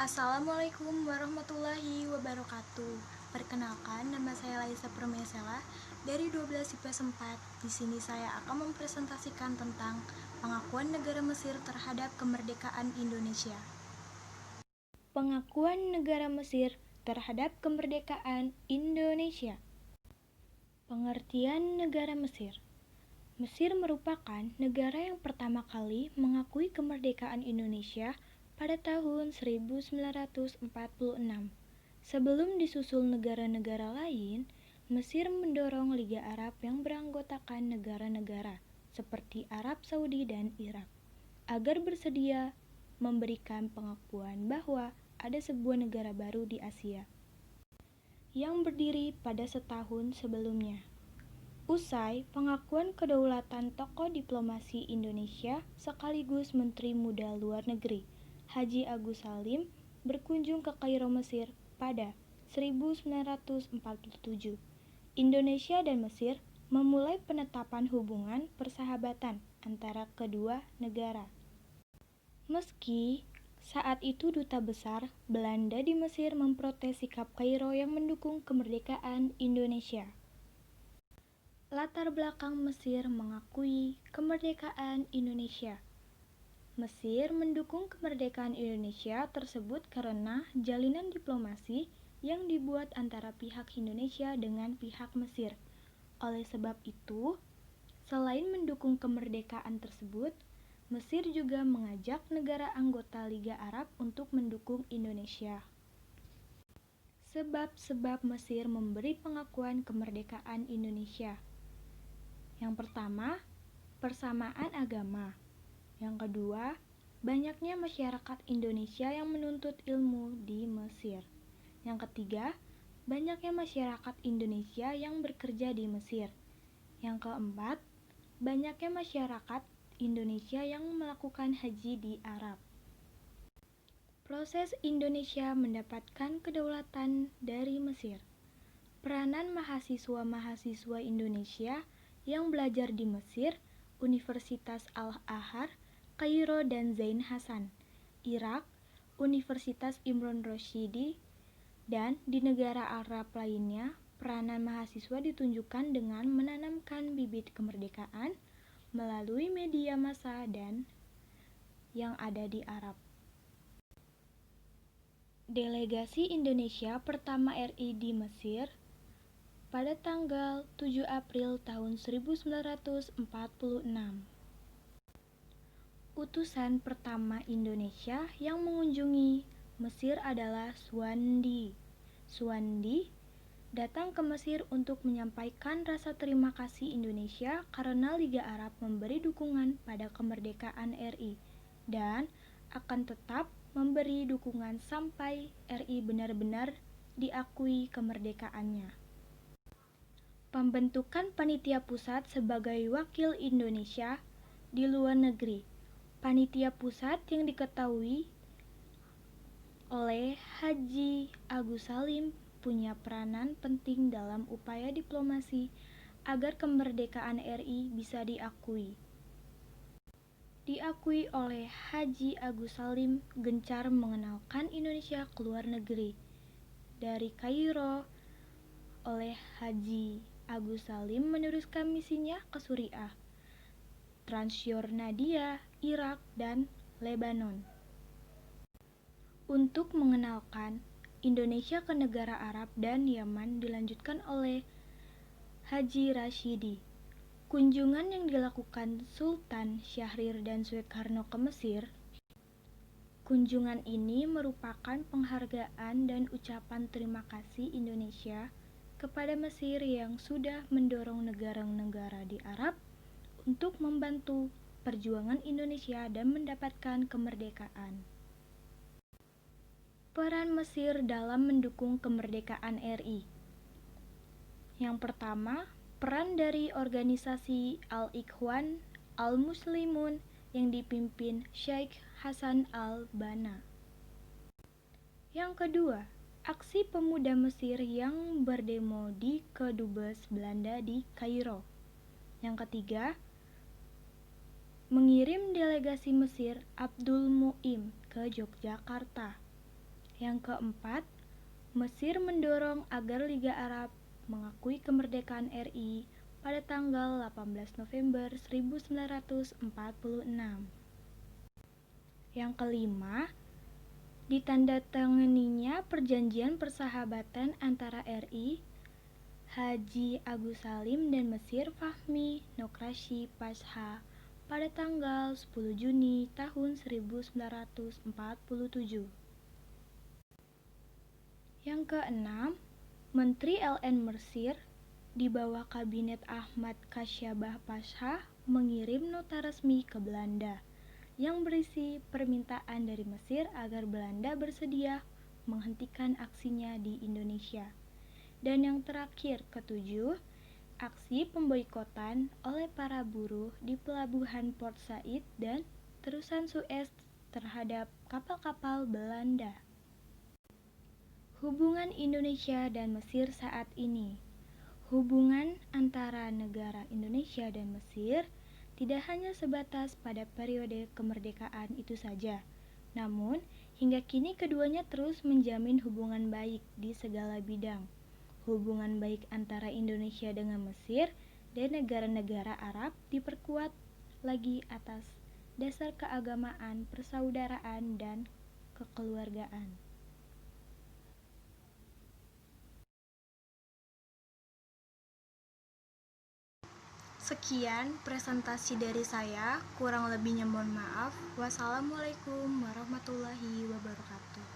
Assalamualaikum warahmatullahi wabarakatuh. Perkenalkan, nama saya Laisa Permesela dari 12 IPS 4. Di sini saya akan mempresentasikan tentang pengakuan negara Mesir terhadap kemerdekaan Indonesia. Pengakuan negara Mesir terhadap kemerdekaan Indonesia. Pengertian negara Mesir. Mesir merupakan negara yang pertama kali mengakui kemerdekaan Indonesia pada tahun 1946. Sebelum disusul negara-negara lain, Mesir mendorong Liga Arab yang beranggotakan negara-negara seperti Arab Saudi dan Irak agar bersedia memberikan pengakuan bahwa ada sebuah negara baru di Asia yang berdiri pada setahun sebelumnya. Usai pengakuan kedaulatan tokoh diplomasi Indonesia sekaligus Menteri Muda Luar Negeri, Haji Agus Salim berkunjung ke Kairo, Mesir pada 1947. Indonesia dan Mesir memulai penetapan hubungan persahabatan antara kedua negara. Meski saat itu duta besar Belanda di Mesir memprotes sikap Kairo yang mendukung kemerdekaan Indonesia. Latar belakang Mesir mengakui kemerdekaan Indonesia. Mesir mendukung kemerdekaan Indonesia tersebut karena jalinan diplomasi yang dibuat antara pihak Indonesia dengan pihak Mesir. Oleh sebab itu, selain mendukung kemerdekaan tersebut, Mesir juga mengajak negara anggota Liga Arab untuk mendukung Indonesia. Sebab-sebab Mesir memberi pengakuan kemerdekaan Indonesia. Yang pertama, persamaan agama. Yang kedua, banyaknya masyarakat Indonesia yang menuntut ilmu di Mesir. Yang ketiga, banyaknya masyarakat Indonesia yang bekerja di Mesir. Yang keempat, banyaknya masyarakat Indonesia yang melakukan haji di Arab. Proses Indonesia mendapatkan kedaulatan dari Mesir. Peranan mahasiswa-mahasiswa Indonesia yang belajar di Mesir, Universitas Al-Azhar, Kairo dan Zain Hasan, Irak, Universitas Imron Roshidi, dan di negara Arab lainnya, peranan mahasiswa ditunjukkan dengan menanamkan bibit kemerdekaan melalui media massa dan yang ada di Arab. Delegasi Indonesia pertama RI di Mesir pada tanggal 7 April tahun 1946. Utusan pertama Indonesia yang mengunjungi Mesir adalah Suwandi. Suwandi datang ke Mesir untuk menyampaikan rasa terima kasih Indonesia karena Liga Arab memberi dukungan pada kemerdekaan RI dan akan tetap memberi dukungan sampai RI benar-benar diakui kemerdekaannya. Pembentukan panitia pusat sebagai wakil Indonesia di luar negeri. Panitia pusat yang diketahui oleh Haji Agus Salim punya peranan penting dalam upaya diplomasi agar kemerdekaan RI bisa diakui. Diakui oleh Haji Agus Salim gencar mengenalkan Indonesia ke luar negeri. Dari Kairo, oleh Haji Agus Salim meneruskan misinya ke Suriah, Transjordandia, Irak, dan Lebanon. Untuk mengenalkan Indonesia ke negara Arab dan Yaman dilanjutkan oleh Haji Rashidi. Kunjungan yang dilakukan Sultan Syahrir dan Soekarno ke Mesir. Kunjungan ini merupakan penghargaan dan ucapan terima kasih Indonesia kepada Mesir yang sudah mendorong negara-negara di Arab untuk membantu perjuangan Indonesia dan mendapatkan kemerdekaan. Peran Mesir dalam mendukung kemerdekaan RI. Yang pertama, peran dari organisasi Al-Ikhwan Al-Muslimun yang dipimpin Sheikh Hasan Al-Banna. Yang kedua, aksi pemuda Mesir yang berdemo di Kedubes Belanda di Kairo. Yang ketiga, mengirim delegasi Mesir Abdul Mu'im ke Yogyakarta. Yang keempat, Mesir mendorong agar Liga Arab mengakui kemerdekaan RI pada tanggal 18 November 1946. Yang kelima, ditandatanganinya perjanjian persahabatan antara RI, Haji Agus Salim dan Mesir Fahmi Nokrashi Pasha pada tanggal 10 Juni tahun 1947. Yang keenam, Menteri LN Mesir di bawah Kabinet Ahmad Kasyabah Pasha mengirim nota resmi ke Belanda yang berisi permintaan dari Mesir agar Belanda bersedia menghentikan aksinya di Indonesia. Dan yang terakhir, ketujuh, aksi pemboikotan oleh para buruh di pelabuhan Port Said dan terusan Suez terhadap kapal-kapal Belanda. Hubungan Indonesia dan Mesir saat ini. Hubungan antara negara Indonesia dan Mesir tidak hanya sebatas pada periode kemerdekaan itu saja, namun hingga kini keduanya terus menjamin hubungan baik di segala bidang. Hubungan baik antara Indonesia dengan Mesir dan negara-negara Arab diperkuat lagi atas dasar keagamaan, persaudaraan, dan kekeluargaan. Sekian presentasi dari saya, kurang lebihnya mohon maaf. Wassalamualaikum warahmatullahi wabarakatuh.